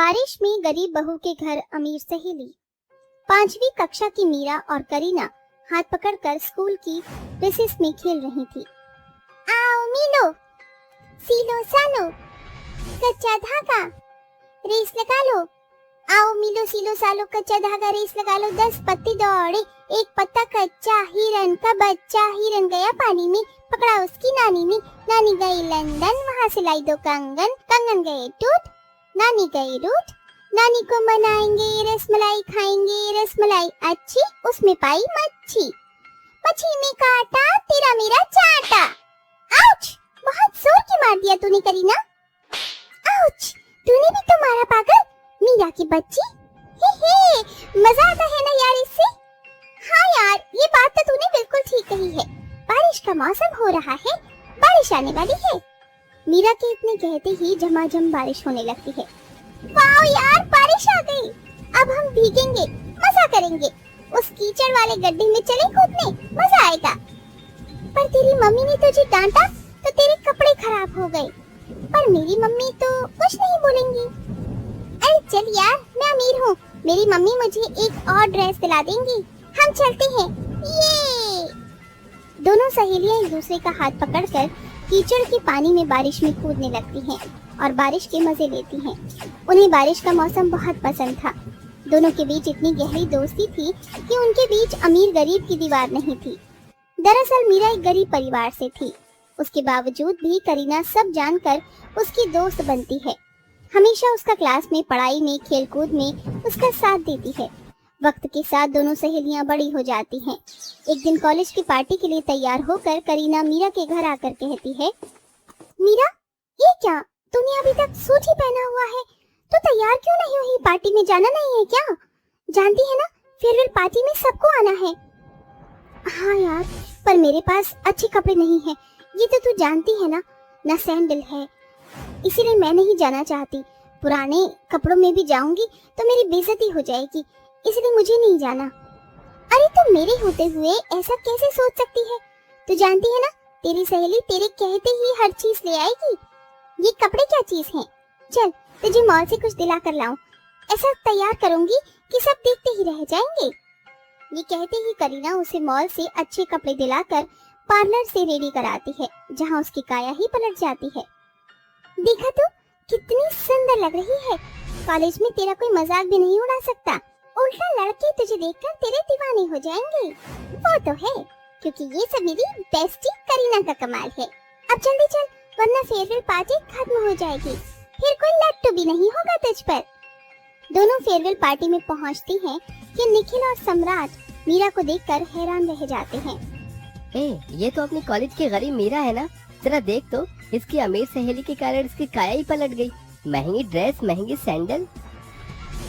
बारिश में गरीब बहू के घर अमीर सहेली। 5वीं कक्षा की मीरा और करीना हाथ पकड़कर स्कूल की रिसेस में खेल रही थी। आओ मिलो, सीलो सालो, कच्चा धागा, रेस लगा लो। आओ मिलो सीलो सालो, कच्चा धागा, रेस लगा लो। 10 पत्ते दौड़े, एक पत्ता कच्चा, हिरन का बच्चा। हिरन गया पानी में, पकड़ा उसकी नानी ने। नानी गई लंदन, वहाँ से लाई 2 कंगन। कंगन गए टूट, नानी गई रूठ। नानी को मनाएंगे, रसमलाई खाएंगे, रसमलाई अच्छी, उसमें पाई मच्छी। मच्छी में काटा, तेरा मेरा चाटा। आउच! बहुत जोर की मार दिया तूने करीना। आउच! तूने भी तो मारा पागल, मीरा की बच्ची। हे, मजा आता है ना यार इससे। हाँ यार, ये बात तो तूने बिल्कुल ठीक कही है। बारिश का मौसम हो रहा है, बारिश आने वाली है। मीरा के इतने कहते ही झमाझम बारिश होने लगती है। वाओ यार, बारिश आ गई। अब हम भीगेंगे, मजा करेंगे। उस कीचड़ वाले गड्ढे में चले कूदने, मजा आएगा। पर तेरी मम्मी ने तुझे डांटा तो तेरे कपड़े खराब हो गए। पर मेरी मम्मी तो कुछ नहीं बोलेंगी। अरे चल यार, मैं अमीर हूँ, मेरी मम्मी मुझे एक और ड्रेस दिला देंगी। हम चलते हैं। ये दोनों सहेलियां एक दूसरे का हाथ पकड़कर कीचड़ के पानी में बारिश में कूदने लगती हैं और बारिश के मजे लेती हैं। उन्हें बारिश का मौसम बहुत पसंद था। दोनों के बीच इतनी गहरी दोस्ती थी कि उनके बीच अमीर गरीब की दीवार नहीं थी। दरअसल मीरा एक गरीब परिवार से थी। उसके बावजूद भी करीना सब जानकर उसकी दोस्त बनती है। हमेशा उसका क्लास में, पढ़ाई में, खेलकूद में उसका साथ देती है। वक्त के साथ दोनों सहेलियां बड़ी हो जाती हैं। एक दिन कॉलेज की पार्टी के लिए तैयार होकर करीना मीरा के घर आकर कहती है, मीरा, ये क्या, तूने अभी तक सूट ही पहना हुआ है, तो तैयार क्यों नहीं हुई? पार्टी में जाना नहीं है क्या? जानती है ना, फेयरवेल पार्टी में सबको आना है। हाँ यार, पर मेरे पास अच्छे कपड़े नहीं है, ये तो तू जानती है ना सैंडल है, इसीलिए मैं नहीं जाना चाहती। पुराने कपड़ों में भी जाऊंगी तो मेरी बेइज्जती हो जाएगी, इसलिए मुझे नहीं जाना। अरे तो मेरे होते हुए ऐसा कैसे सोच सकती है? तू जानती है ना, तेरी सहेली तेरे कहते ही हर चीज ले आएगी। ये कपड़े क्या चीज हैं? चल तुझे मॉल से कुछ दिला कर लाऊं। ऐसा तैयार करूंगी कि सब देखते ही रह जाएंगे। ये कहते ही करीना उसे मॉल से अच्छे कपड़े दिलाकर पार्लर से रेडी कराती है, जहाँ उसकी काया ही पलट जाती है। देखा तो कितनी सुंदर लग रही है। कॉलेज में तेरा कोई मजाक भी नहीं उड़ा सकता, उल्टा लड़के तुझे देखकर तेरे दीवाने हो जाएंगे। वो तो है, क्योंकि ये सब मेरी बेस्टी करीना का कमाल है। अब जल्दी चल, वरना फेयरवेल पार्टी खत्म हो जाएगी, फिर कोई लट्टू भी नहीं होगा तुझ पर। दोनों फेयरवेल पार्टी में पहुंचती हैं कि निखिल और सम्राट मीरा को देखकर हैरान रह जाते हैं। ये तो अपनी कॉलेज की गरीब मीरा है ना, जरा देख तो, इसकी अमीर सहेली के कारण इसकी काया ही पलट गई। महंगी ड्रेस, महंगी सैंडल।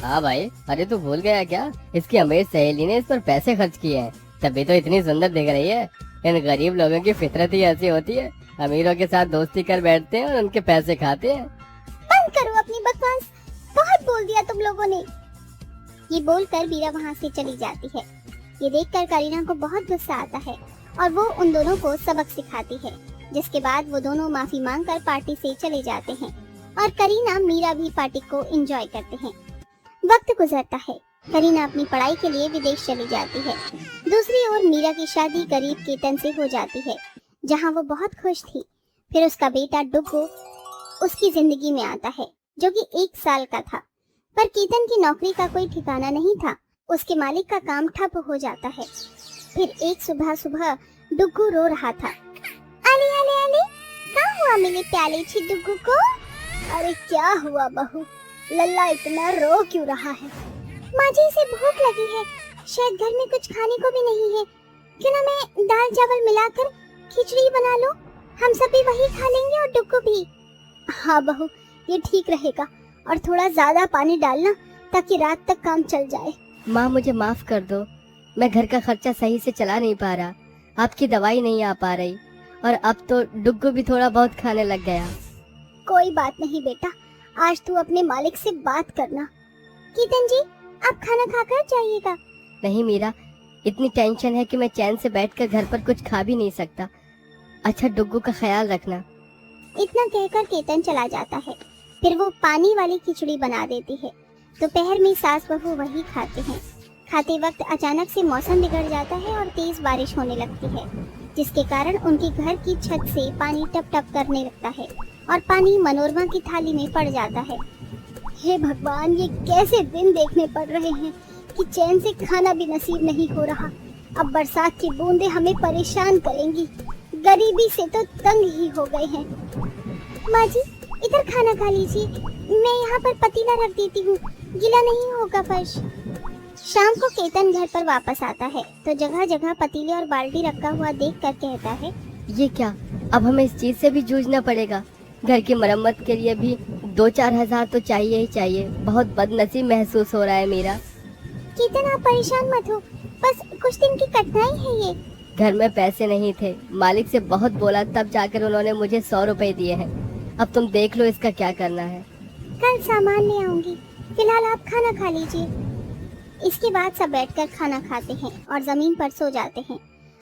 हाँ भाई, अरे तू भूल गया क्या, इसकी अमीर सहेली ने इस पर पैसे खर्च किए हैं, तभी तो इतनी सुंदर दिख रही है। इन गरीब लोगों की फितरत ही ऐसी होती है, अमीरों के साथ दोस्ती कर बैठते हैं और उनके पैसे खाते हैं। बंद करो अपनी बकवास, बहुत बोल दिया तुम लोगों ने। ये बोलकर मीरा वहाँ से चली जाती है। ये देखकर करीना को बहुत गुस्सा आता है और वो उन दोनों को सबक सिखाती है, जिसके बाद वो दोनों माफी मांगकर पार्टी से चले जाते हैं और करीना मीरा भी पार्टी को एंजॉय करते हैं। वक्त गुजरता है, करीना अपनी पढ़ाई के लिए विदेश चली जाती है। दूसरी ओर मीरा की शादी गरीब केतन से हो जाती है, जहाँ वो बहुत खुश थी। फिर उसका बेटा डुग्गू उसकी जिंदगी में आता है, जो कि 1 साल का था। पर केतन की नौकरी का कोई ठिकाना नहीं था, उसके मालिक का काम ठप हो जाता है। फिर एक सुबह डुग्गू रो रहा था। अले अले अले, क्या हुआ मेरे प्याले छी डुग्गू को? अरे क्या हुआ बहू, लल्ला इतना रो क्यों रहा है? माँ जी, इसे भूख लगी है, शायद घर में कुछ खाने को भी नहीं है। क्यों ना मैं दाल चावल मिलाकर खिचड़ी बना लूं, हम सब भी वही खा लेंगे और डुग्गू भी। हाँ बहू, ये ठीक रहेगा, और थोड़ा ज्यादा पानी डालना ताकि रात तक काम चल जाए। माँ मुझे माफ कर दो, मैं घर का खर्चा सही से चला नहीं पा रहा, आपकी दवाई नहीं आ पा रही, और अब तो डुग्गू भी थोड़ा बहुत खाने लग गया। कोई बात नहीं बेटा, आज तू अपने मालिक से बात करना। केतन जी, आप खाना खाकर जाइएगा। नहीं मीरा, इतनी टेंशन है कि मैं चैन से बैठकर घर पर कुछ खा भी नहीं सकता। अच्छा, डुग्गू का ख्याल रखना। इतना कहकर केतन चला जाता है। फिर वो पानी वाली खिचड़ी बना देती है। दोपहर में सास बहू वही खाते हैं। खाते वक्त अचानक से मौसम बिगड़ जाता है और तेज बारिश होने लगती है, जिसके कारण उनके घर की छत से पानी टप टप करने लगता है और पानी मनोरमा की थाली में पड़ जाता है। हे भगवान, ये कैसे दिन देखने पड़ रहे हैं कि चैन से खाना भी नसीब नहीं हो रहा। अब बरसात की बूंदें हमें परेशान करेंगी। गरीबी से तो तंग ही हो गए हैं। माँ जी, इधर खाना खा लीजिए, मैं यहाँ पर पतीला रख देती हूँ, गीला नहीं होगा फर्श। शाम को केतन घर पर वापस आता है तो जगह जगह पतीले और बाल्टी रखा हुआ देखकर कहता है, ये क्या, अब हमें इस चीज से भी जूझना पड़ेगा। घर की मरम्मत के लिए भी 2-4 हजार तो चाहिए ही चाहिए। बहुत बदनसीब महसूस हो रहा है मेरा। केतन आप परेशान मत हो, बस कुछ दिन की कठिनाई है ये। घर में पैसे नहीं थे, मालिक से बहुत बोला तब जाकर उन्होंने मुझे 100 रुपए दिए हैं। अब तुम देख लो इसका क्या करना है। कल सामान ले आऊंगी, फिलहाल आप खाना खा लीजिए। इसके बाद सब बैठकर खाना खाते हैं और जमीन पर सो जाते हैं।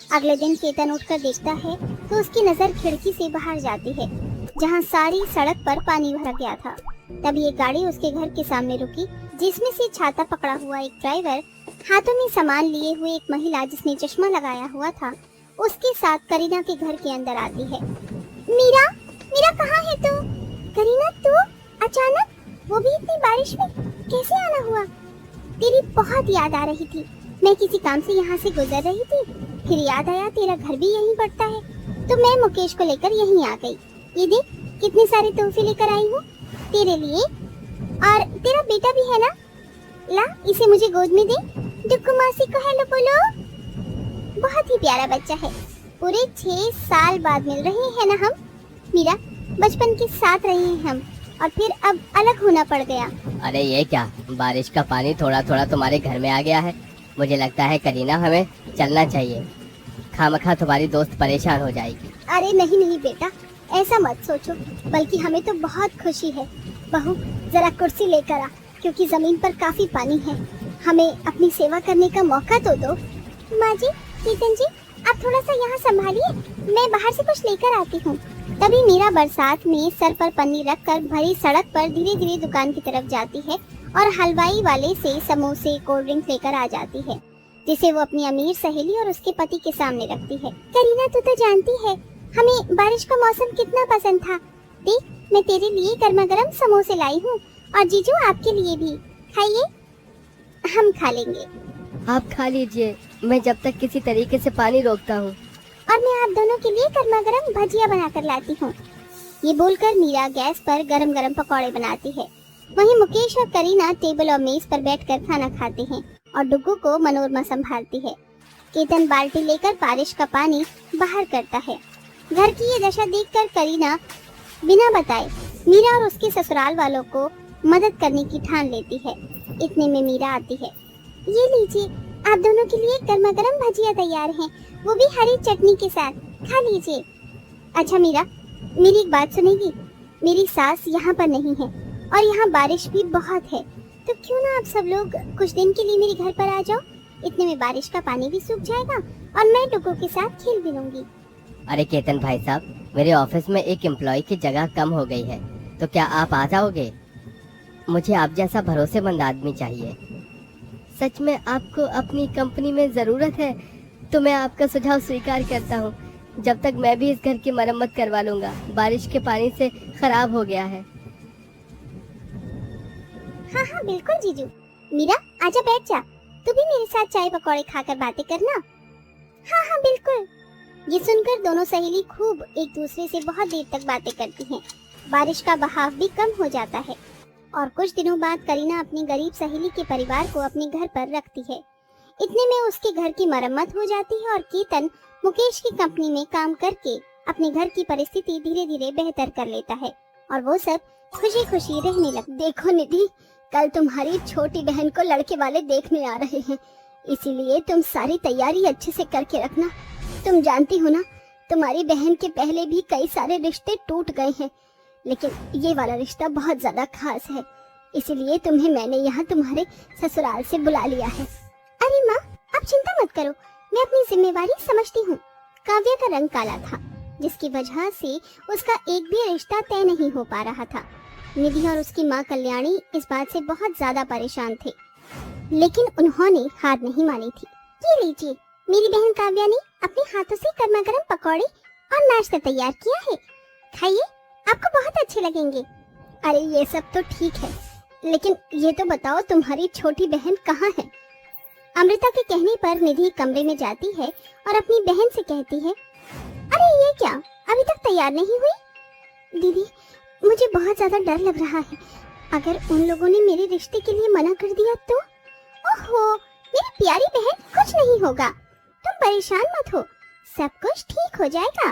अगले दिन केतन उठकर देखता है तो उसकी नजर खिड़की से बाहर जाती है, जहां सारी सड़क पर पानी भर गया था। तभी एक गाड़ी उसके घर के सामने रुकी, जिसमें से छाता पकड़ा हुआ एक ड्राइवर, हाथों में सामान लिए हुए एक महिला जिसने चश्मा लगाया हुआ था, उसके साथ करीना के घर के अंदर आती है। मीरा, मीरा कहाँ है तू? करीना, तू अचानक, वो भी इतनी बारिश में कैसे आना हुआ? तेरी बहुत याद आ रही थी। मैं किसी काम से यहाँ से गुजर रही थी, फिर याद आया तेरा घर भी यहीं पड़ता है, तो मैं मुकेश को लेकर यहीं आ गई। ये देख कितने सारे तोहफे लेकर आई हूँ तेरे लिए, और तेरा बेटा भी है ना, ला इसे मुझे गोद में दे। डुक्कू मासी को हेलो बोलो। बहुत ही प्यारा बच्चा है। पूरे 6 साल बाद मिल रहे हैं ना हम। मीरा, बचपन के साथ रहे हैं हम और फिर अब अलग होना पड़ गया। अरे ये क्या, बारिश का पानी थोड़ा थोड़ा तुम्हारे घर में आ गया है। मुझे लगता है करीना हमें चलना चाहिए, खामखा तुम्हारी दोस्त परेशान हो जाएगी। अरे नहीं नहीं बेटा, ऐसा मत सोचो, बल्कि हमें तो बहुत खुशी है। बहू, जरा कुर्सी लेकर आ, क्योंकि जमीन पर काफी पानी है। हमें अपनी सेवा करने का मौका तो दो। माँ जी, केतन जी, आप थोड़ा सा यहाँ संभालिए, मैं बाहर से कुछ लेकर आती हूँ। तभी मीरा बरसात में सर पर पन्नी रखकर भरी सड़क पर धीरे धीरे दुकान की तरफ जाती है और हलवाई वाले से समोसे, कोल्ड ड्रिंक लेकर आ जाती है, जिसे वो अपनी अमीर सहेली और उसके पति के सामने रखती है। करीना, तू तो जानती है हमें बारिश का मौसम कितना पसंद था। देख, मैं तेरे लिए गर्मा गर्म समोसे लाई हूँ, और जीजू आपके लिए भी। खाइए, हम खा लेंगे। आप खा लीजिए, मैं जब तक किसी तरीके से पानी रोकता हूँ। और मैं आप दोनों के लिए गर्मा गर्म भजिया बनाकर लाती हूँ। ये बोलकर मीरा गैस पर गरम गरम पकौड़े बनाती है। वहीं मुकेश और करीना टेबल और मेज पर बैठकर खाना खाते हैं और डुग्गू को मनोरमा संभालती है। केतन बाल्टी लेकर बारिश का पानी बाहर करता है। घर की ये दशा देखकर करीना बिना बताए मीरा और उसके ससुराल वालों को मदद करने की ठान लेती है। इतने में मीरा आती है। ये लीजिए, आप दोनों के लिए गर्मा गर्म भजिया तैयार हैं, वो भी हरी चटनी के साथ, खा लीजिए। अच्छा मीरा, मेरी एक बात सुनेगी? मेरी सास यहाँ पर नहीं है और यहाँ बारिश भी बहुत है, तो क्यों ना आप सब लोग कुछ दिन के लिए मेरे घर पर आ जाओ। इतने में बारिश का पानी भी सूख जाएगा और मैं डुग्गू के साथ खेल भी लूंगी। अरे केतन भाई साहब, मेरे ऑफिस में एक एम्प्लॉय की जगह कम हो गई है, तो क्या आप आ जाओगे? मुझे आप जैसा भरोसेमंद आदमी चाहिए। सच में आपको अपनी कंपनी में जरूरत है तो मैं आपका सुझाव स्वीकार करता हूँ। जब तक मैं भी इस घर की मरम्मत करवा लूंगा, बारिश के पानी से खराब हो गया है। हाँ हाँ बिल्कुल जीजू। मीरा, आजा बैठ जा, तू भी मेरे साथ चाय पकौड़े खाकर बातें करना। हाँ हाँ बिल्कुल। ये सुनकर दोनों सहेली खूब एक दूसरे से बहुत देर तक बातें करती हैं। बारिश का बहाव भी कम हो जाता है और कुछ दिनों बाद करीना अपनी गरीब सहेली के परिवार को अपने घर पर रखती है। इतने में उसके घर की मरम्मत हो जाती है और केतन मुकेश की कंपनी में काम करके अपने घर की परिस्थिति धीरे धीरे बेहतर कर लेता है और वो सब खुशी खुशी रहने लग। देखो निधि, कल तुम्हारी छोटी बहन को लड़के वाले देखने आ रहे हैं, इसीलिए तुम सारी तैयारी अच्छे से करके रखना। तुम जानती हो ना, तुम्हारी बहन के पहले भी कई सारे रिश्ते टूट गए हैं, लेकिन ये वाला रिश्ता बहुत ज्यादा खास है, इसीलिए तुम्हें मैंने यहाँ तुम्हारे ससुराल से बुला लिया है। अरे माँ, आप चिंता मत करो, मैं अपनी जिम्मेवारी समझती हूँ। काव्या का रंग काला था, जिसकी वजह से उसका एक भी रिश्ता तय नहीं हो पा रहा था। निधि और उसकी माँ कल्याणी इस बात से बहुत ज्यादा परेशान थे, लेकिन उन्होंने हार नहीं मानी थी। ये लीजिए, मेरी बहन काव्या ने अपने हाथों से गर्मा गर्म पकौड़े और नाश्ता तैयार किया है, खाइए, आपको बहुत अच्छे लगेंगे। अरे ये सब तो ठीक है, लेकिन ये तो बताओ तुम्हारी छोटी बहन कहाँ है? अमृता के कहने पर निधि कमरे में जाती है और अपनी बहन से कहती है, अरे ये क्या, अभी तक तैयार नहीं हुई? दीदी, मुझे बहुत ज्यादा डर लग रहा है, अगर उन लोगों ने मेरे रिश्ते के लिए मना कर दिया तो? ओहो, मेरी प्यारी बहन, कुछ नहीं होगा, तुम परेशान मत हो, सब कुछ ठीक हो जाएगा।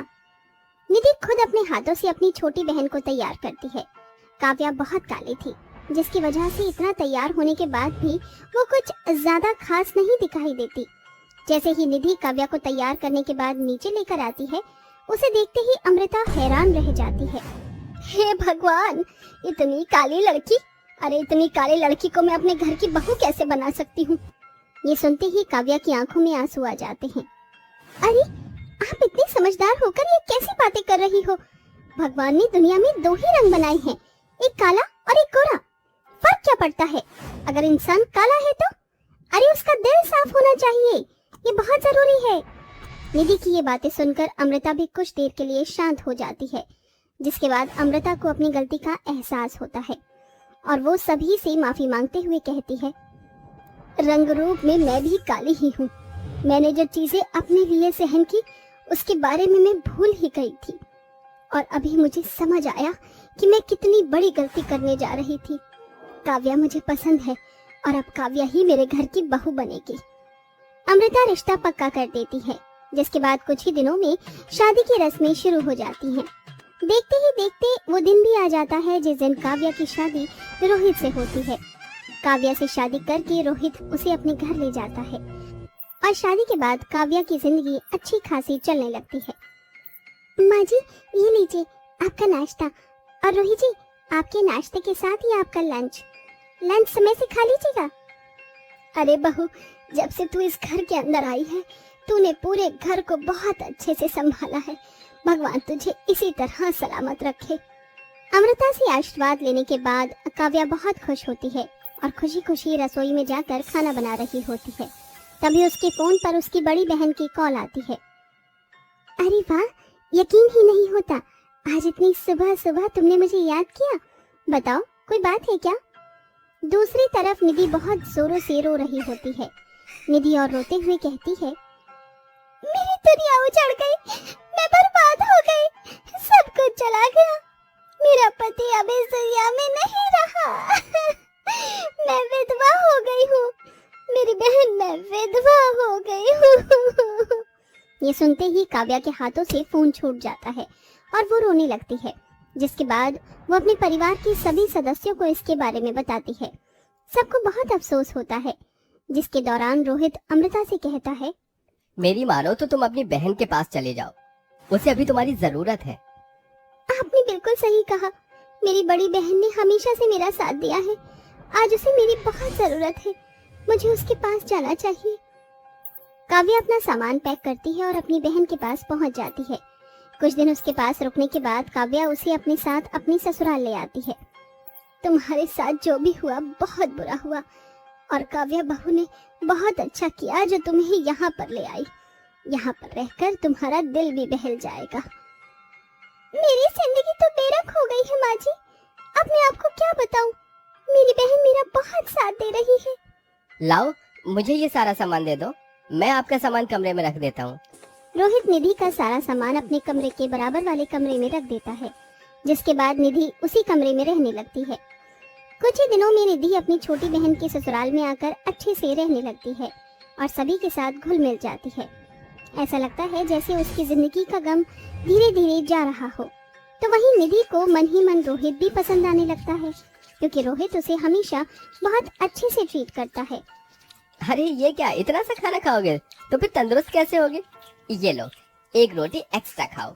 निधि खुद अपने हाथों से अपनी छोटी बहन को तैयार करती है। काव्या बहुत काली थी, जिसकी वजह से इतना तैयार होने के बाद भी वो कुछ ज्यादा खास नहीं दिखाई देती। जैसे ही निधि काव्या को तैयार करने के बाद नीचे लेकर आती है, उसे देखते ही अमृता हैरान रह जाती है। हे भगवान, इतनी काली लड़की, अरे इतनी काली लड़की को मैं अपने घर की बहू कैसे बना सकती हूँ? ये सुनते ही काव्या की आंखों में आंसू आ जाते हैं। अरे आप इतनी समझदार होकर ये कैसी बातें कर रही हो? भगवान ने दुनिया में दो ही रंग बनाए हैं, एक काला और एक गोरा, फर्क क्या पड़ता है? अगर इंसान काला है तो अरे उसका दिल साफ होना चाहिए, ये बहुत जरूरी है। निधि की ये बातें सुनकर अमृता भी कुछ देर के लिए शांत हो जाती है, जिसके बाद अमृता को अपनी गलती का एहसास होता है और वो सभी से माफी मांगते हुए कहती है, रंग रूप में मैं भी काली ही हूँ, मैंने जो चीजें अपने लिए सहन की उसके बारे में मैं भूल ही गई थी और अभी मुझे समझ आया कि मैं कितनी बड़ी गलती करने जा रही थी। काव्या मुझे पसंद है और अब काव्या ही मेरे घर की बहू बनेगी। अमृता रिश्ता पक्का कर देती है, जिसके बाद कुछ ही दिनों में शादी की रस्में शुरू हो जाती हैं। देखते ही देखते वो दिन भी आ जाता है जिस दिन काव्या की शादी रोहित से होती है। काव्या से शादी करके रोहित उसे अपने घर ले जाता है और शादी के बाद काव्या की जिंदगी अच्छी खासी चलने लगती है। माँ जी, ये लीजिए आपका नाश्ता, और रोहित जी आपके नाश्ते के साथ ही आपका लंच समय से खा लीजिएगा। अरे बहू, जब से तू इस घर के अंदर आई है तूने पूरे घर को बहुत अच्छे से संभाला है, भगवान तुझे इसी तरह सलामत रखे। अमृता से आशीर्वाद लेने के बाद काव्या बहुत खुश होती है और खुशी खुशी रसोई में जाकर खाना बना रही होती है। तभी उसके फोन पर उसकी बड़ी बहन की कॉल आती है। अरे वाह, यकीन ही नहीं होता, आज इतनी सुबह सुबह तुमने मुझे याद किया, बताओ कोई बात है क्या? दूसरी तरफ निधि बहुत जोरों से रो रही होती है। निधि और रोते हुए कहती है, मेरी दुनिया उजड़ गई, मैं बर्बाद हो गई, सब कुछ चला गया, मेरा पति अब इस दुनिया में नहीं रहा। मैं विधवा हो गई हूँ, मेरी बहन, मैं विधवा हो गई हूँ। ये सुनते ही काव्या के हाथों से फोन छूट जाता है और वो रोने लगती है, जिसके बाद वो अपने परिवार के सभी सदस्यों को इसके बारे में बताती है। सबको बहुत अफसोस होता है, जिसके दौरान रोहित अमृता से कहता है, मेरी मानो तो तुम अपनी बहन के पास चले जाओ, उसे अभी तुम्हारी जरूरत है। आपने बिल्कुल सही कहा, मेरी बड़ी बहन ने हमेशा से मेरा साथ दिया है, आज उसे मेरी बहुत जरूरत है, मुझे उसके पास जाना चाहिए। काव्या अपना सामान पैक करती है और अपनी बहन के पास पहुंच जाती है। कुछ दिन उसके पास रुकने के बाद काव्या उसे अपने साथ अपनी ससुराल ले आती है। तुम्हारे साथ जो भी हुआ बहुत बुरा हुआ और काव्या बहू ने बहुत अच्छा किया जो तुम्हें यहाँ पर ले आई, यहाँ पर रहकर तुम्हारा दिल भी बहल जाएगा। मेरी जिंदगी तो बेरख हो गई है माँ जी, अब मैं आपको क्या बताऊं, मेरी बहन मेरा बहुत साथ दे रही है। लाओ, मुझे ये सारा सामान दे दो, मैं आपका सामान कमरे में रख देता हूँ। रोहित निधि का सारा सामान अपने कमरे के बराबर वाले कमरे में रख देता है, जिसके बाद निधि उसी कमरे में रहने लगती है। कुछ ही दिनों में निधि अपनी छोटी बहन के ससुराल में आकर अच्छे से रहने लगती है और सभी के साथ घुल मिल जाती है। ऐसा लगता है जैसे उसकी जिंदगी का गम धीरे धीरे जा रहा हो। तो वहीं निधि को मन ही मन रोहित भी पसंद आने लगता है, क्योंकि रोहित उसे हमेशा बहुत अच्छे से ट्रीट करता है। अरे ये क्या, इतना सा खाना खाओगे तो फिर तंदुरुस्त कैसे होगे? ये लो, एक रोटी एक्स्ट्रा खाओ।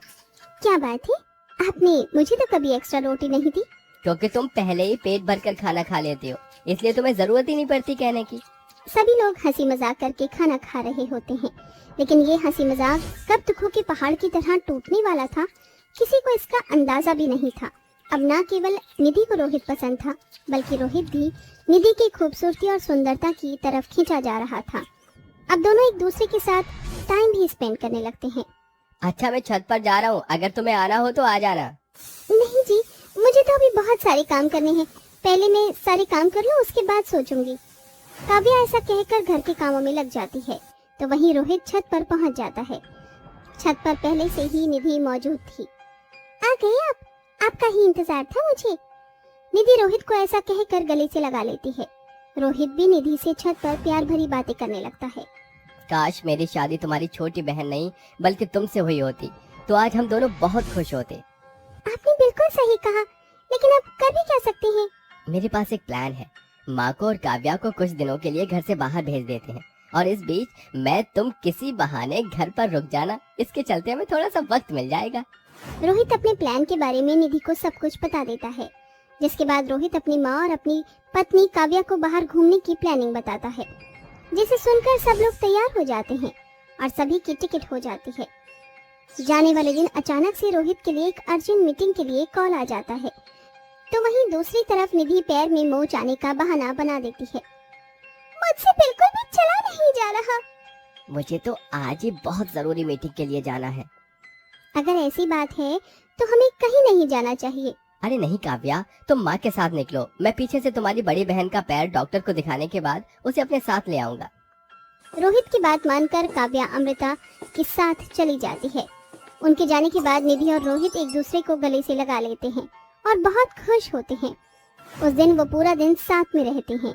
क्या बात है, आपने मुझे तो कभी एक्स्ट्रा रोटी नहीं दी। क्योंकि तुम पहले ही पेट भरकर खाना खा लेते हो, इसलिए तुम्हें जरूरत ही नहीं पड़ती कहने की। सभी लोग हंसी मजाक करके खाना खा रहे होते हैं, लेकिन ये हंसी मजाक कब दुखों के पहाड़ की तरह टूटने वाला था, किसी को इसका अंदाजा भी नहीं था। अब ना केवल निधि को रोहित पसंद था, बल्कि रोहित भी निधि की खूबसूरती और सुंदरता की तरफ खींचा जा रहा था। अब दोनों एक दूसरे के साथ टाइम भी स्पेंड करने लगते हैं। अच्छा, मैं छत पर जा रहा हूँ, अगर तुम्हें आना हो तो आ जाना। नहीं जी, मुझे तो अभी बहुत सारे काम करने हैं, पहले मैं सारे काम कर लूं, उसके बाद सोचूंगी। काव्या ऐसा कहकर घर के कामों में लग जाती है, तो वहीं रोहित छत पर पहुंच जाता है। छत पर पहले से ही निधि मौजूद थी। आ गए आप? आपका ही इंतजार था मुझे। निधि रोहित को ऐसा कहकर गले से लगा लेती है। रोहित भी निधि से छत पर प्यार भरी बातें करने लगता है। काश मेरी शादी तुम्हारी छोटी बहन नहीं बल्कि तुमसे हुई होती, तो आज हम दोनों बहुत खुश होते। आपने बिल्कुल सही कहा, लेकिन अब कर भी क्या सकते हैं? मेरे पास एक प्लान है। माँ को और काव्या को कुछ दिनों के लिए घर से बाहर भेज देते हैं, और इस बीच मैं तुम किसी बहाने घर पर रुक जाना, इसके चलते हमें थोड़ा सा वक्त मिल जाएगा। रोहित अपने प्लान के बारे में निधि को सब कुछ बता देता है, जिसके बाद रोहित अपनी माँ और अपनी पत्नी काव्या को बाहर घूमने की प्लानिंग बताता है, जिसे सुनकर सब लोग तैयार हो जाते हैं और सभी की टिकट हो जाती है। जाने वाले दिन अचानक से रोहित के लिए एक अर्जेंट मीटिंग के लिए कॉल आ जाता है, तो वहीं दूसरी तरफ निधि पैर में मोच आने का बहाना बना देती है। मुझसे बिल्कुल भी चला नहीं जा रहा। मुझे तो आज ही बहुत जरूरी मीटिंग के लिए जाना है। अगर ऐसी बात है तो हमें कहीं नहीं जाना चाहिए। अरे नहीं काव्या, तुम माँ के साथ निकलो, मैं पीछे से तुम्हारी बड़ी बहन का पैर डॉक्टर को दिखाने के बाद उसे अपने साथ ले आऊंगा। रोहित की बात मानकर काव्या अमृता के साथ चली जाती है। उनके जाने के बाद निधि और रोहित एक दूसरे को गले से लगा लेते हैं और बहुत खुश होते हैं। उस दिन वो पूरा दिन साथ में रहते हैं।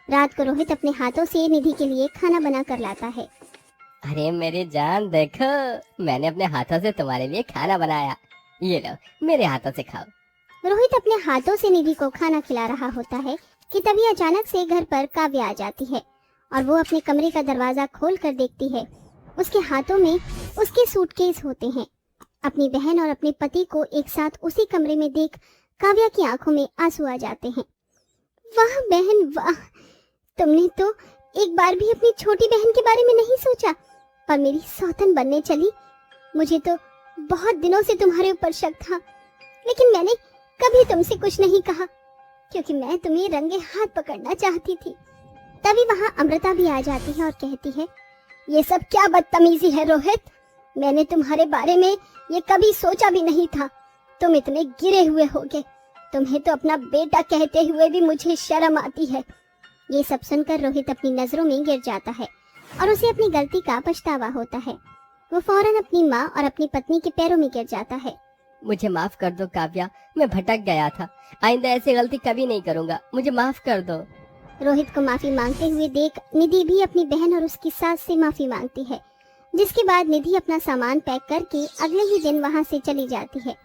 रात को रोहित अपने हाथों से निधि के लिए खाना बना कर लाता है। अरे मेरी जान, देखो मैंने अपने हाथों से तुम्हारे लिए खाना बनाया, ये लो मेरे हाथों से खाओ। रोहित अपने हाथों से निधि को खाना खिला रहा होता है कि तभी अचानक से घर पर काव्या आ जाती है और वो अपने कमरे का दरवाजा खोल कर देखती है। उसके हाथों में उसके सूटकेस होते हैं। अपनी बहन और अपने पति को एक साथ उसी कमरे में देख काव्या की आंखों में आंसू आ जाते हैं। वाह बहन वाह, तुमने तो एक बार भी अपनी छोटी बहन के बारे में नहीं सोचा और मेरी सौतन बनने चली। मुझे तो बहुत दिनों से तुम्हारे ऊपर शक था, लेकिन मैंने कभी तुमसे कुछ नहीं कहा क्योंकि मैं तुम्हें रंगे हाथ पकड़ना चाहती थी। तभी वहां अमृता भी आ जाती है और कहती है, ये सब क्या बदतमीजी है रोहित, मैंने तुम्हारे बारे में ये कभी सोचा भी नहीं था। तुम इतने गिरे हुए होगे, तुम्हें तो अपना बेटा कहते हुए भी मुझे शर्म आती है। ये सब सुनकर रोहित अपनी नजरों में गिर जाता है और उसे अपनी गलती का पछतावा होता है। वो फौरन अपनी माँ और अपनी पत्नी के पैरों में गिर जाता है। मुझे माफ कर दो काव्या, मैं भटक गया था, आइंदा ऐसी गलती कभी नहीं करूंगा, मुझे माफ कर दो। रोहित को माफी मांगते हुए देख निधि भी अपनी बहन और उसकी सास से माफी मांगती है, जिसके बाद निधि अपना सामान पैक करके अगले ही दिन वहां से चली जाती है।